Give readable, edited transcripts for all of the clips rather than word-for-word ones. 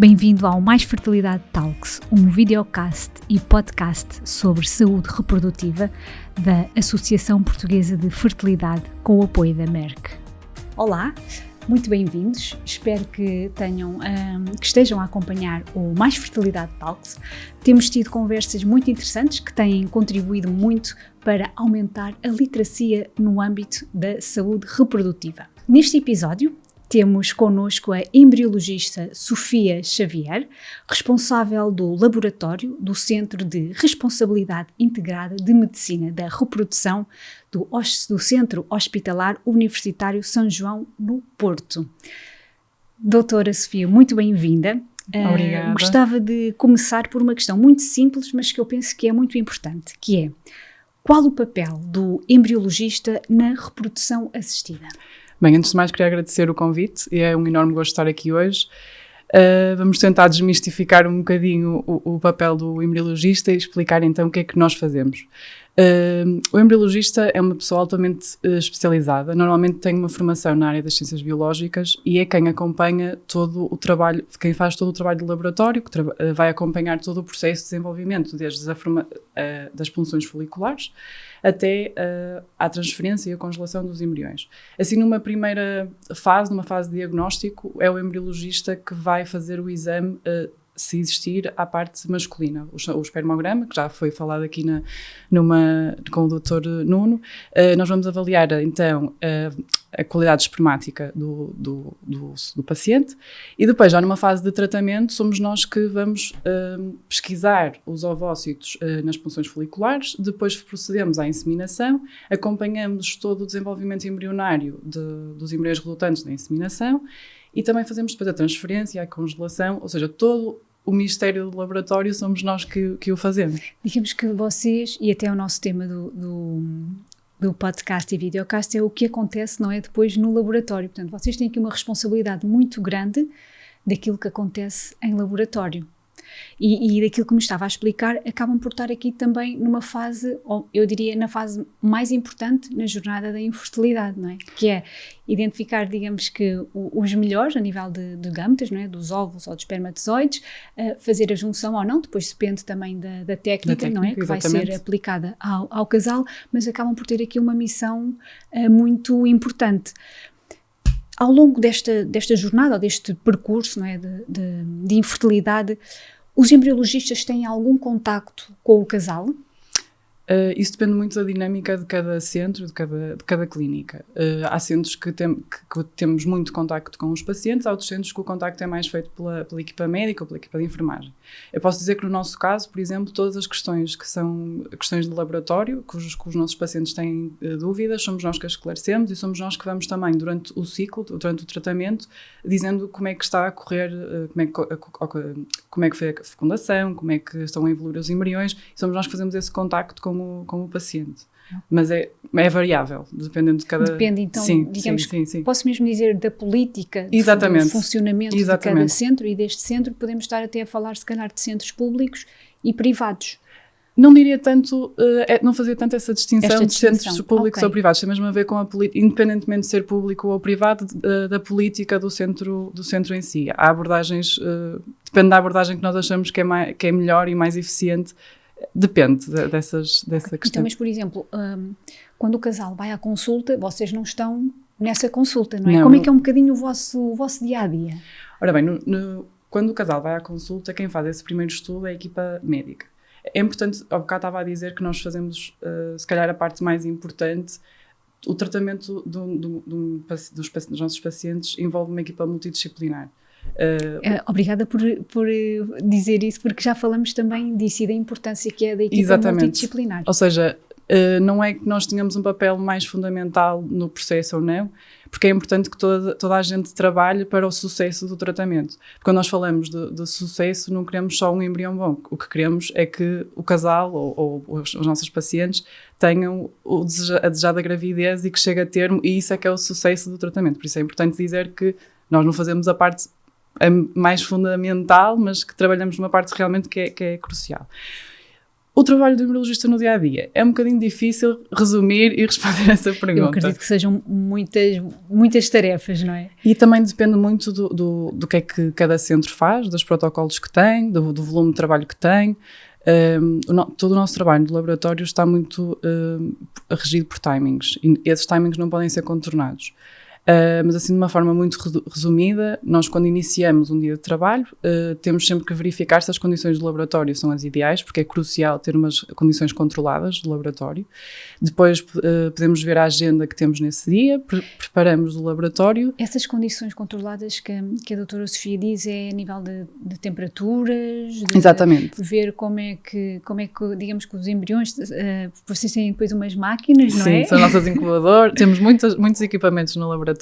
Bem-vindo ao Mais Fertilidade Talks, um videocast e podcast sobre saúde reprodutiva da Associação Portuguesa de Fertilidade com o apoio da Merck. Olá, muito bem-vindos, espero que estejam a acompanhar o Mais Fertilidade Talks. Temos tido conversas muito interessantes que têm contribuído muito para aumentar a literacia no âmbito da saúde reprodutiva. Neste episódio, temos connosco a embriologista Sofia Xavier, responsável do laboratório do Centro de Responsabilidade Integrada de Medicina da Reprodução do Centro Hospitalar Universitário São João, no Porto. Doutora Sofia, muito bem-vinda. Obrigada. Gostava de começar por uma questão muito simples, mas que eu penso que é muito importante, que é: qual o papel do embriologista na reprodução assistida? Bem, antes de mais queria agradecer o convite e é um enorme gosto estar aqui hoje. Vamos tentar desmistificar um bocadinho o papel do embriologista e explicar então o que é que nós fazemos. O embriologista é uma pessoa altamente especializada, normalmente tem uma formação na área das ciências biológicas e é quem acompanha todo o trabalho, quem faz todo o trabalho de laboratório, que vai acompanhar todo o processo de desenvolvimento, desde das punções foliculares até à transferência e a congelação dos embriões. Assim, numa primeira fase, numa fase de diagnóstico, é o embriologista que vai fazer o exame, se existir, à parte masculina, o espermograma, que já foi falado aqui com o Dr. Nuno. Nós vamos avaliar então a qualidade espermática do paciente e depois, já numa fase de tratamento, somos nós que vamos pesquisar os ovócitos nas punções foliculares, depois procedemos à inseminação, acompanhamos todo o desenvolvimento embrionário dos embriões resultantes da inseminação e também fazemos depois a transferência, a congelação, ou seja, todo o mistério do laboratório somos nós que o fazemos. Digamos que vocês, e até o nosso tema do podcast e videocast, é o que acontece, não é, depois no laboratório. Portanto, vocês têm aqui uma responsabilidade muito grande daquilo que acontece em laboratório. E daquilo que me estava a explicar, acabam por estar aqui também numa fase, ou eu diria na fase mais importante na jornada da infertilidade, não é? Que é identificar, digamos que, os melhores a nível de gametas, não é? Dos óvulos ou dos espermatozoides, fazer a junção ou não, depois depende também da técnica, não é? Que vai ser aplicada ao casal, mas acabam por ter aqui uma missão muito importante. Ao longo desta jornada, ou deste percurso, não é, de infertilidade, os embriologistas têm algum contacto com o casal? Isso depende muito da dinâmica de cada centro, de cada clínica. Há centros que temos muito contacto com os pacientes, há outros centros que o contacto é mais feito pela equipa médica ou pela equipa de enfermagem. Eu posso dizer que no nosso caso, por exemplo, todas as questões que são questões de laboratório, que os nossos pacientes têm dúvidas, somos nós que as esclarecemos e somos nós que vamos também, durante o ciclo, durante o tratamento, dizendo como é que está a correr, como é que foi a fecundação, como é que estão a evoluir os embriões, e somos nós que fazemos esse contacto com o paciente. Mas é variável, dependendo de cada... Depende, então, sim, digamos, sim. Posso mesmo dizer da política, do funcionamento de cada centro, e deste centro podemos estar até a falar, se calhar, de centros públicos e privados. Não diria tanto, não fazia tanto essa distinção de centros públicos ou privados, tem mesmo a ver com a política, independentemente de ser público ou privado, da política do centro em si. Há abordagens, depende da abordagem que nós achamos que é melhor e mais eficiente. Depende dessa questão. Então, mas, por exemplo, quando o casal vai à consulta, vocês não estão nessa consulta, não é? Não, como é que é um bocadinho o vosso dia-a-dia? Ora bem, quando o casal vai à consulta, quem faz esse primeiro estudo é a equipa médica. É importante, ao bocado estava a dizer que nós fazemos, se calhar, a parte mais importante. O tratamento dos nossos pacientes envolve uma equipa multidisciplinar. Obrigada por dizer isso, porque já falamos também disso e da importância que é da equipa multidisciplinar. Ou seja, não é que nós tenhamos um papel mais fundamental no processo ou não, porque é importante que toda a gente trabalhe para o sucesso do tratamento. Porque quando nós falamos de sucesso, não queremos só um embrião bom. O que queremos é que o casal ou os nossos pacientes tenham a desejada gravidez e que chegue a termo, e isso é que é o sucesso do tratamento. Por isso é importante dizer que nós não fazemos a parte mais fundamental, mas que trabalhamos numa parte realmente que é crucial. O trabalho do embriologista no dia-a-dia é um bocadinho difícil resumir e responder essa pergunta. Eu acredito que sejam muitas tarefas, não é? E também depende muito do que é que cada centro faz, dos protocolos que tem, do volume de trabalho que tem. Todo o nosso trabalho no laboratório está muito regido por timings, e esses timings não podem ser contornados. Mas assim de uma forma muito resumida, nós quando iniciamos um dia de trabalho temos sempre que verificar se as condições do laboratório são as ideais, porque é crucial ter umas condições controladas do laboratório. Depois podemos ver a agenda que temos nesse dia, preparamos o laboratório. Essas condições controladas que a doutora Sofia diz é a nível de temperaturas, de Exatamente. ver como é que, digamos que os embriões, vocês têm depois umas máquinas, não é? Sim, são nossas incubadoras, temos muitos equipamentos no laboratório.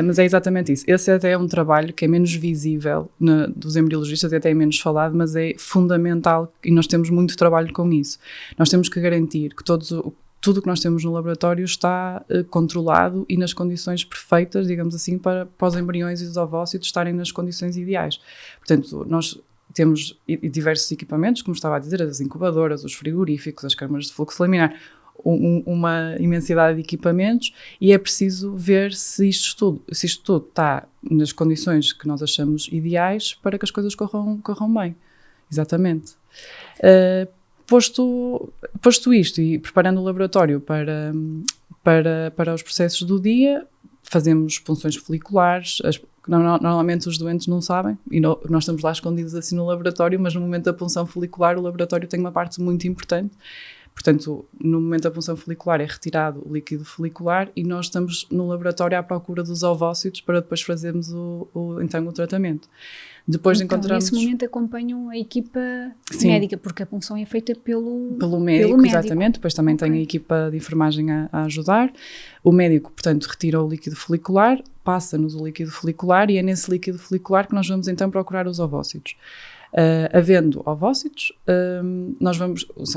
Mas é exatamente isso. Esse até é um trabalho que é menos visível dos embriologistas e até é menos falado, mas é fundamental e nós temos muito trabalho com isso. Nós temos que garantir que tudo que nós temos no laboratório está controlado e nas condições perfeitas, digamos assim, para os embriões e os ovócitos estarem nas condições ideais. Portanto, nós temos diversos equipamentos, como estava a dizer, as incubadoras, os frigoríficos, as câmaras de fluxo laminar, uma imensidade de equipamentos, e é preciso ver se isto tudo está nas condições que nós achamos ideais para que as coisas corram bem. Exatamente. Posto isto e preparando o laboratório para os processos do dia, fazemos punções foliculares. Normalmente os doentes não sabem e nós estamos lá escondidos assim no laboratório, mas no momento da punção folicular o laboratório tem uma parte muito importante. Portanto, no momento da punção folicular é retirado o líquido folicular e nós estamos no laboratório à procura dos ovócitos para depois fazermos então o tratamento. Depois então, encontramos... nesse momento acompanham a equipa Sim. médica, porque a punção é feita pelo médico, exatamente. Depois também tem a equipa de enfermagem a ajudar. O médico, portanto, retira o líquido folicular, passa-nos o líquido folicular e é nesse líquido folicular que nós vamos então procurar os ovócitos. Havendo ovócitos,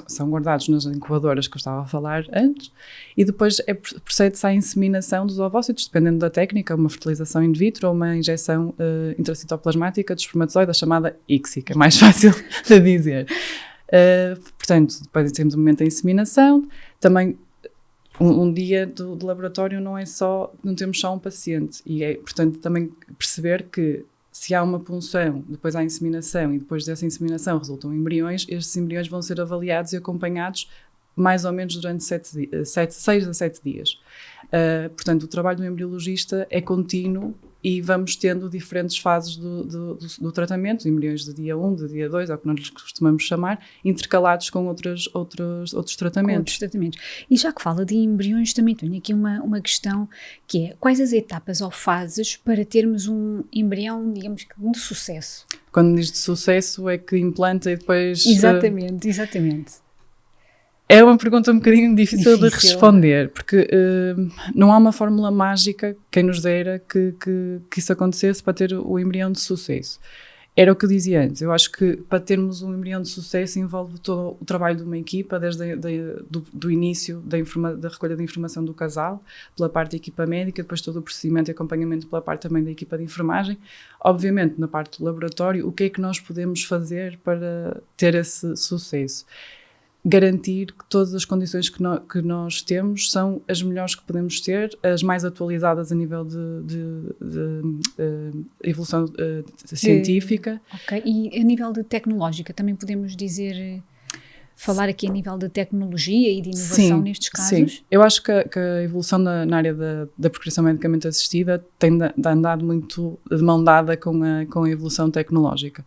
são guardados nas incubadoras que eu estava a falar antes e depois procede-se à inseminação dos ovócitos, dependendo da técnica, uma fertilização in vitro ou uma injeção intracitoplasmática de espermatozoide, a chamada ICSI, que é mais fácil de dizer. Portanto, depois temos o momento da inseminação. Também um dia do laboratório não temos só um paciente e é, portanto, também perceber que se há uma punção, depois há a inseminação e depois dessa inseminação resultam embriões, estes embriões vão ser avaliados e acompanhados mais ou menos durante 6 a 7 dias. Portanto, o trabalho do embriologista é contínuo e vamos tendo diferentes fases do tratamento, embriões de dia 1, de dia 2, é o que nós lhes costumamos chamar, intercalados com outros tratamentos. E já que fala de embriões, também tenho aqui uma questão que é, quais as etapas ou fases para termos um embrião, digamos que de sucesso? Quando diz de sucesso é que implanta e depois... Exatamente. É uma pergunta um bocadinho difícil de responder, porque não há uma fórmula mágica, quem nos dera, que isso acontecesse para ter o embrião de sucesso. Era o que eu dizia antes, eu acho que para termos um embrião de sucesso envolve todo o trabalho de uma equipa, desde do início da recolha de informação do casal, pela parte da equipa médica, depois todo o procedimento e acompanhamento pela parte também da equipa de enfermagem. Obviamente, na parte do laboratório, o que é que nós podemos fazer para ter esse sucesso? Garantir que todas as condições que nós temos são as melhores que podemos ter, as mais atualizadas a nível de evolução científica. Ok, e a nível de tecnológica, também podemos falar aqui a nível de tecnologia e de inovação nestes casos? Sim, eu acho que a evolução na área da procriação medicamente assistida tem andado muito de mão dada com a evolução tecnológica.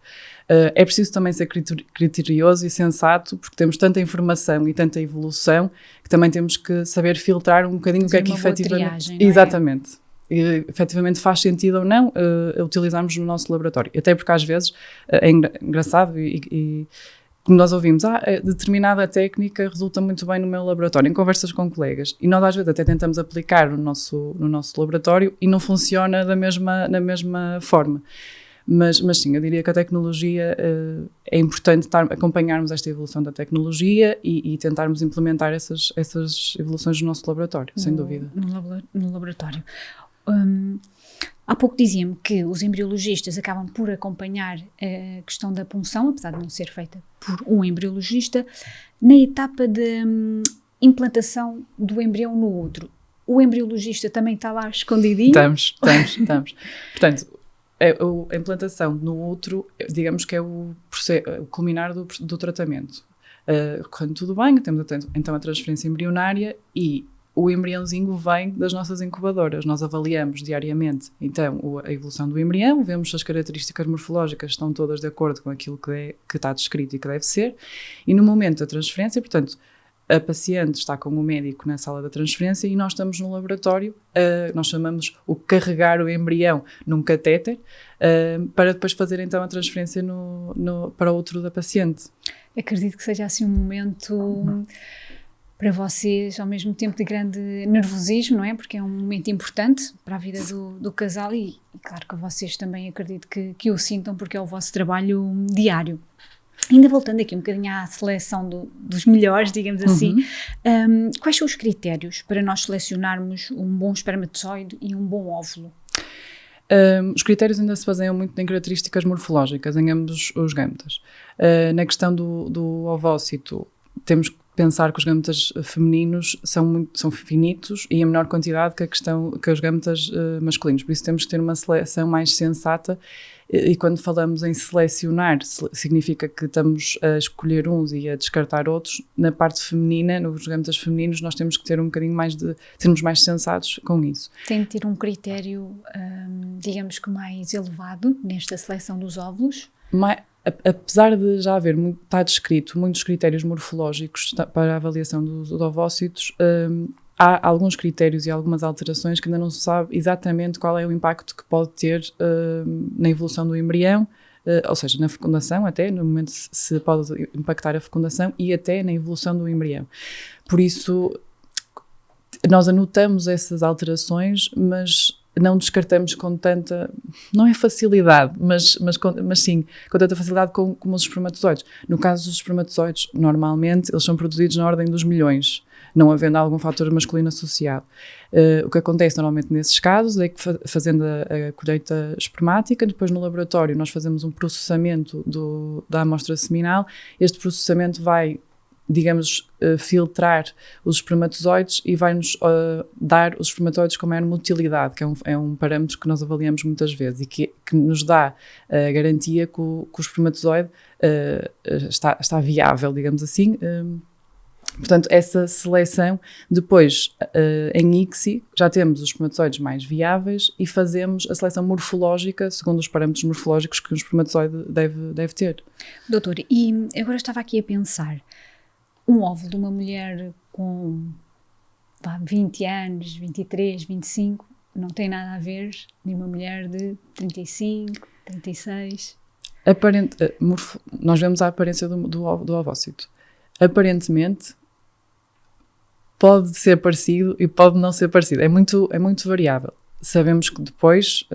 É preciso também ser criterioso e sensato, porque temos tanta informação e tanta evolução que também temos que saber filtrar um bocadinho o que é que efetivamente... Triagem, não é? Exatamente. E, efetivamente faz sentido ou não utilizarmos no nosso laboratório. Até porque às vezes é engraçado e como nós ouvimos, determinada técnica resulta muito bem no meu laboratório, em conversas com colegas. E nós às vezes até tentamos aplicar no nosso laboratório e não funciona na mesma forma. Mas sim, eu diria que a tecnologia é importante acompanharmos esta evolução da tecnologia e tentarmos implementar essas evoluções no nosso laboratório, sem dúvida. No laboratório. Há pouco dizia-me que os embriologistas acabam por acompanhar a questão da punção, apesar de não ser feita por um embriologista, na etapa de implantação do embrião no útero. O embriologista também está lá escondidinho? Estamos. Portanto, a implantação no útero, digamos que é o culminar do tratamento. Quando tudo bem, temos então a transferência embrionária e o embriãozinho vem das nossas incubadoras. Nós avaliamos diariamente, então, a evolução do embrião, vemos se as características morfológicas estão todas de acordo com aquilo que está descrito e que deve ser, e no momento da transferência, portanto, a paciente está com o médico na sala da transferência e nós estamos no laboratório, nós chamamos o carregar o embrião num catéter, para depois fazer então a transferência para o útero da paciente. Acredito que seja assim um momento para vocês ao mesmo tempo de grande nervosismo, não é? Porque é um momento importante para a vida do casal e claro que vocês também acredito que o sintam porque é o vosso trabalho diário. Ainda voltando aqui um bocadinho à seleção dos melhores, digamos assim, quais são os critérios para nós selecionarmos um bom espermatozoide e um bom óvulo? Os critérios ainda se baseiam muito em características morfológicas, em ambos os gametas. Na questão do ovócito, temos que pensar que os gametas femininos são finitos e em menor quantidade que os gametas masculinos, por isso temos que ter uma seleção mais sensata. E quando falamos em selecionar, significa que estamos a escolher uns e a descartar outros. Na parte feminina, nos gametas femininos, nós temos que ter um bocadinho mais sermos mais sensatos com isso. Tem de ter um critério, digamos que mais elevado nesta seleção dos óvulos? Apesar de já haver, está descrito muitos critérios morfológicos para a avaliação dos ovócitos, há alguns critérios e algumas alterações que ainda não se sabe exatamente qual é o impacto que pode ter na evolução do embrião, ou seja, na fecundação até, no momento se pode impactar a fecundação e até na evolução do embrião. Por isso, nós anotamos essas alterações, mas não descartamos com tanta, não é facilidade, mas sim, com tanta facilidade como os espermatozoides. No caso dos espermatozoides, normalmente, eles são produzidos na ordem dos milhões, não havendo algum fator masculino associado. O que acontece normalmente nesses casos é que fazendo a colheita espermática, depois no laboratório nós fazemos um processamento da amostra seminal, este processamento vai, digamos, filtrar os espermatozoides e vai-nos dar os espermatozoides com maior motilidade, que é um parâmetro que nós avaliamos muitas vezes e que nos dá a garantia que o espermatozoide está viável, digamos assim. Portanto, essa seleção, depois em ICSI já temos os espermatozoides mais viáveis e fazemos a seleção morfológica segundo os parâmetros morfológicos que um espermatozoide deve ter. Doutor, e agora estava aqui a pensar, um óvulo de uma mulher com 20 anos, 23, 25, não tem nada a ver de uma mulher de 35, 36? Nós vemos a aparência do ovócito. Aparentemente, pode ser parecido e pode não ser parecido. É muito variável. Sabemos que depois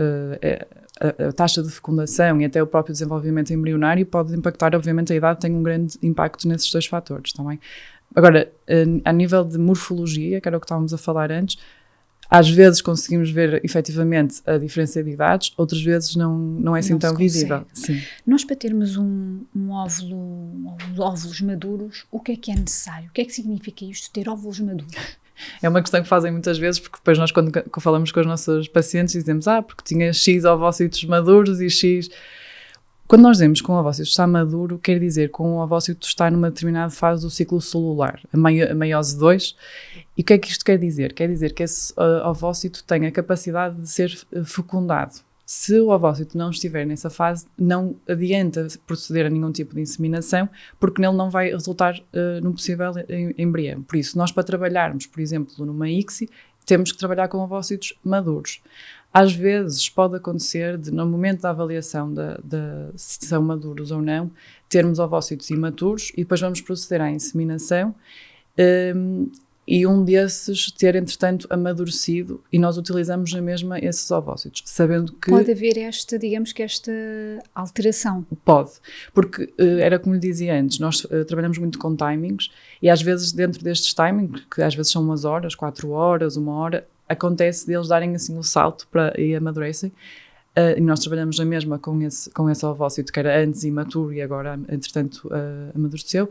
a taxa de fecundação e até o próprio desenvolvimento embrionário pode impactar, obviamente a idade tem um grande impacto nesses dois fatores também. Agora, a nível de morfologia, que era o que estávamos a falar antes, às vezes conseguimos ver efetivamente a diferença de idades, outras vezes não é assim tão visível. Sim. Nós, para termos óvulos maduros, o que é necessário? O que é que significa isto, ter óvulos maduros? É uma questão que fazem muitas vezes, porque depois nós quando falamos com os nossos pacientes dizemos, porque tinha X ovócitos maduros e X... Quando nós dizemos que um ovócito está maduro, quer dizer que um ovócito está numa determinada fase do ciclo celular, a meiose 2. E o que é que isto quer dizer? Quer dizer que esse ovócito tem a capacidade de ser fecundado. Se o ovócito não estiver nessa fase, não adianta proceder a nenhum tipo de inseminação, porque nele não vai resultar num possível embrião. Por isso, nós para trabalharmos, por exemplo, numa ICSI, temos que trabalhar com ovócitos maduros. Às vezes pode acontecer de, no momento da avaliação se são maduros ou não, termos ovócitos imaturos e depois vamos proceder à inseminação e um desses ter, entretanto, amadurecido e nós utilizamos na mesma esses ovócitos, sabendo que... Pode haver esta alteração? Pode, porque era como lhe dizia antes, nós trabalhamos muito com timings e às vezes dentro destes timings, que às vezes são umas horas, 4 horas, 1 hora, acontece deles darem assim o salto e amadurecem. E nós trabalhamos na mesma com esse ovócito que era antes imaturo e agora, entretanto, amadureceu.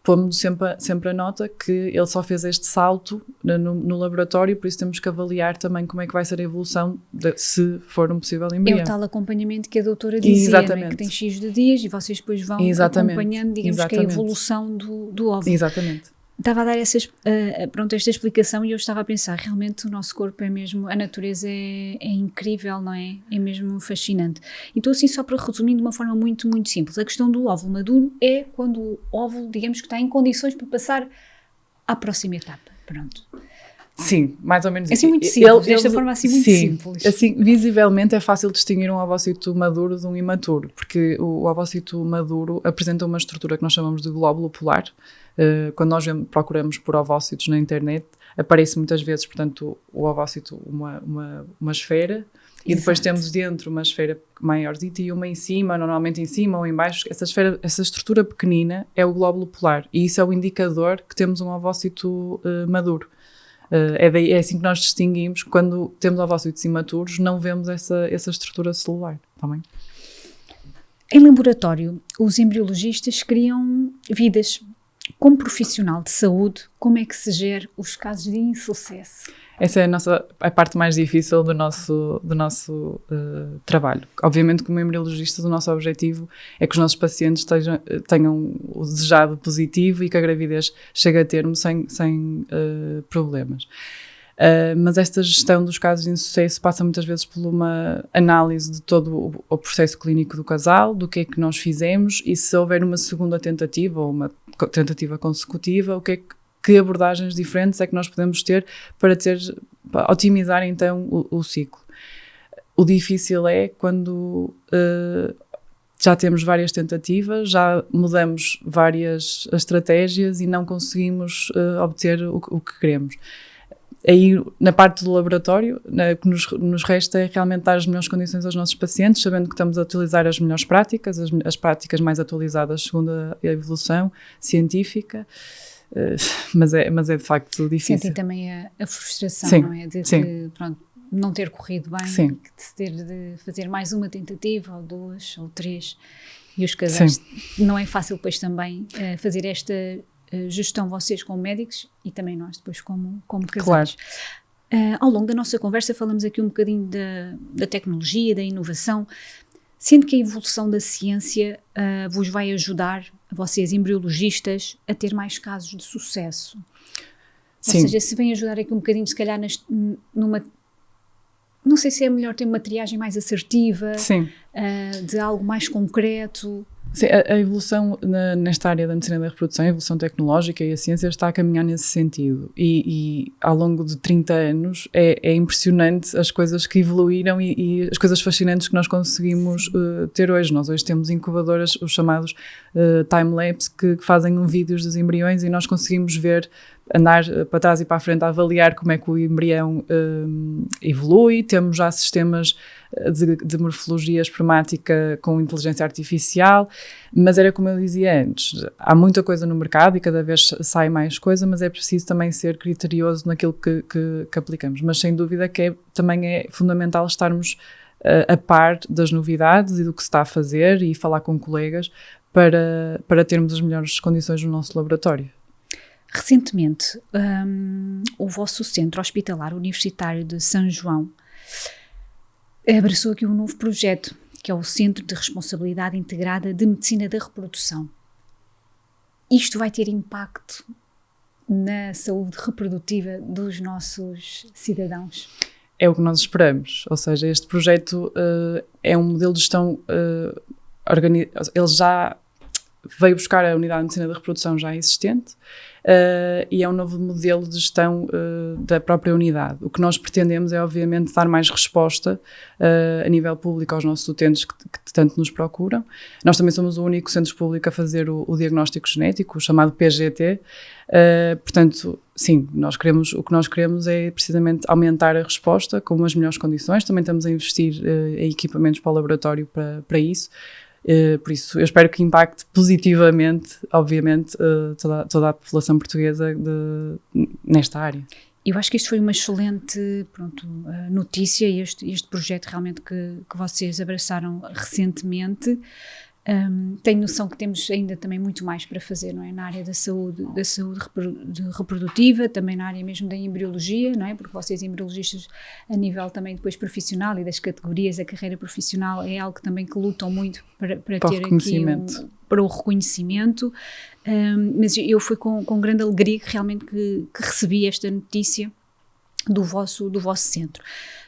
Pomos sempre a nota que ele só fez este salto no laboratório, por isso temos que avaliar também como é que vai ser a evolução, se for um possível embrião. É o tal acompanhamento que a doutora dizia, não é? Que tem X de dias e vocês depois vão acompanhando, digamos que a evolução do óvulo. Exatamente. Estava a dar esta explicação e eu estava a pensar, realmente o nosso corpo é mesmo, a natureza é incrível, não é? É mesmo fascinante. Então assim, só para resumir de uma forma muito, muito simples, a questão do óvulo maduro é quando o óvulo, digamos que está em condições para passar à próxima etapa. Pronto. Sim, mais ou menos. Assim muito simples, desta forma assim muito simples. Assim, visivelmente é fácil distinguir um ovócito maduro de um imaturo, porque o ovócito maduro apresenta uma estrutura que nós chamamos de glóbulo polar. Quando nós procuramos por ovócitos na internet, aparece muitas vezes, portanto, o ovócito uma esfera, e depois temos dentro uma esfera maiorzita e uma em cima, normalmente em cima ou em baixo. Essa estrutura pequenina é o glóbulo polar, e isso é o indicador que temos um ovócito maduro. É assim que nós distinguimos. Quando temos ovócitos imaturos, não vemos essa estrutura celular, tá bem? Em laboratório, os embriologistas criam vidas. Como profissional de saúde, como é que se gera os casos de insucesso? Essa é a parte mais difícil do nosso trabalho. Obviamente, como embriologistas, o nosso objetivo é que os nossos pacientes tenham o desejado positivo e que a gravidez chegue a termo sem problemas. Mas esta gestão dos casos de insucesso passa muitas vezes por uma análise de todo o processo clínico do casal, do que é que nós fizemos, e se houver uma segunda tentativa ou uma tentativa consecutiva, que abordagens diferentes é que nós podemos ter para otimizar então o ciclo. O difícil é quando já temos várias tentativas, já mudamos várias estratégias e não conseguimos obter o que queremos. Aí, na parte do laboratório, o que nos resta é realmente dar as melhores condições aos nossos pacientes, sabendo que estamos a utilizar as melhores práticas, as práticas mais atualizadas segundo a evolução científica, mas é de facto difícil. Sentem também a frustração, sim, não é? De pronto, não ter corrido bem, sim. de ter de fazer mais uma tentativa, ou duas, ou três, e os casais, não é fácil depois também fazer esta gestão, vocês como médicos e também nós depois como casais. Claro. Ao longo da nossa conversa falamos aqui um bocadinho da tecnologia, da inovação, sendo que a evolução da ciência vos vai ajudar, a vocês embriologistas, a ter mais casos de sucesso. Sim. Ou seja, se vem ajudar aqui um bocadinho, se calhar numa... Não sei se é melhor ter uma triagem mais assertiva, de algo mais concreto. Sim, a evolução nesta área da medicina da reprodução, a evolução tecnológica e a ciência está a caminhar nesse sentido. E ao longo de 30 anos é impressionante as coisas que evoluíram e as coisas fascinantes que nós conseguimos ter hoje. Nós hoje temos incubadoras, os chamados time-lapse, que fazem vídeos dos embriões e nós conseguimos andar para trás e para a frente a avaliar como é que o embrião evolui. Temos já sistemas de morfologia espermática com inteligência artificial, mas era como eu dizia antes, há muita coisa no mercado e cada vez sai mais coisa, mas é preciso também ser criterioso naquilo que aplicamos. Mas sem dúvida que também é fundamental estarmos a par das novidades e do que se está a fazer e falar com colegas para termos as melhores condições no nosso laboratório. Recentemente, o vosso centro hospitalar universitário de São João abraçou aqui um novo projeto, que é o Centro de Responsabilidade Integrada de Medicina da Reprodução. Isto vai ter impacto na saúde reprodutiva dos nossos cidadãos? É o que nós esperamos, ou seja, este projeto é um modelo de gestão, ele já veio buscar a unidade de medicina da reprodução já existente e é um novo modelo de gestão da própria unidade. O que nós pretendemos é, obviamente, dar mais resposta a nível público aos nossos utentes que tanto nos procuram. Nós também somos o único centro público a fazer o diagnóstico genético, o chamado PGT. Portanto, sim, o que nós queremos é precisamente aumentar a resposta com as melhores condições. Também estamos a investir em equipamentos para o laboratório para isso. Por isso, eu espero que impacte positivamente, obviamente, toda a população portuguesa nesta área. Eu acho que isto foi uma excelente notícia, este projeto realmente que vocês abraçaram recentemente. Tenho noção que temos ainda também muito mais para fazer, não é? Na área da saúde reprodutiva, também na área mesmo da embriologia, não é? Porque vocês embriologistas a nível também depois profissional e das categorias da carreira profissional é algo também que lutam muito para ter aqui para o reconhecimento, mas eu fui com grande alegria realmente que recebi esta notícia do vosso centro.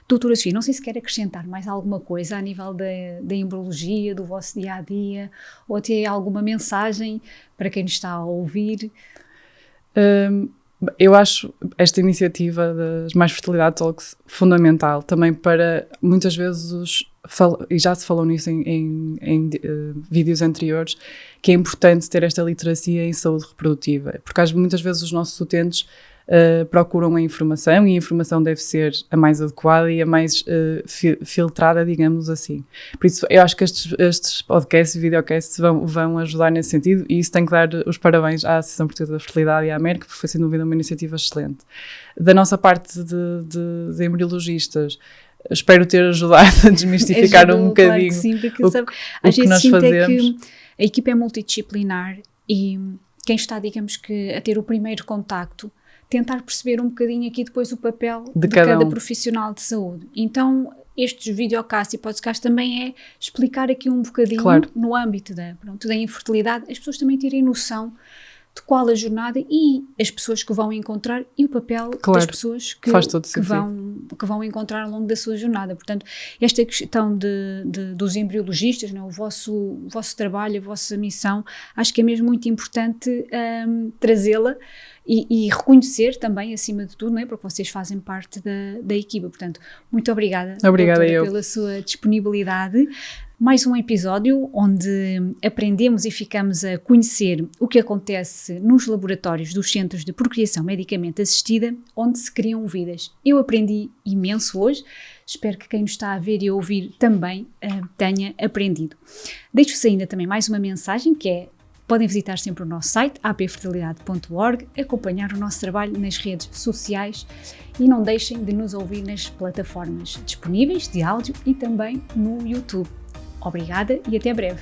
Doutora Sofia, não sei se quer acrescentar mais alguma coisa a nível da embriologia, do vosso dia-a-dia, ou até alguma mensagem para quem nos está a ouvir? Eu acho esta iniciativa das Mais Fertilidade Talks fundamental também para, muitas vezes, e já se falou nisso em vídeos anteriores, que é importante ter esta literacia em saúde reprodutiva, porque muitas vezes os nossos utentes procuram a informação, e a informação deve ser a mais adequada e a mais filtrada, digamos assim. Por isso, eu acho que estes podcasts e videocasts vão ajudar nesse sentido, e isso tem que dar os parabéns à Associação Portuguesa da Fertilidade e à América, porque foi sem dúvida uma iniciativa excelente. Da nossa parte de embriologistas, espero ter ajudado a desmistificar um bocadinho, claro que sim, porque o que nós fazemos. Que a equipa é multidisciplinar e quem está, digamos que, a ter o primeiro contacto, tentar perceber um bocadinho aqui depois o papel de cada profissional de saúde. Então, estes videocasts e podcasts também é explicar aqui um bocadinho, claro, no âmbito da infertilidade, as pessoas também terem noção de qual a jornada e as pessoas que vão encontrar e o papel, claro, das pessoas que vão encontrar ao longo da sua jornada. Portanto, esta questão dos embriologistas, não, o vosso trabalho, a vossa missão, acho que é mesmo muito importante trazê-la e reconhecer também, acima de tudo, não é? Porque vocês fazem parte da equipa. Portanto, muito obrigada doutora, pela sua disponibilidade. Mais um episódio onde aprendemos e ficamos a conhecer o que acontece nos laboratórios dos Centros de Procriação Medicamente Assistida, onde se criam vidas. Eu aprendi imenso hoje, espero que quem nos está a ver e a ouvir também tenha aprendido. Deixo-vos ainda também mais uma mensagem, que é: podem visitar sempre o nosso site, apfertilidade.org, acompanhar o nosso trabalho nas redes sociais e não deixem de nos ouvir nas plataformas disponíveis de áudio e também no YouTube. Obrigada e até breve.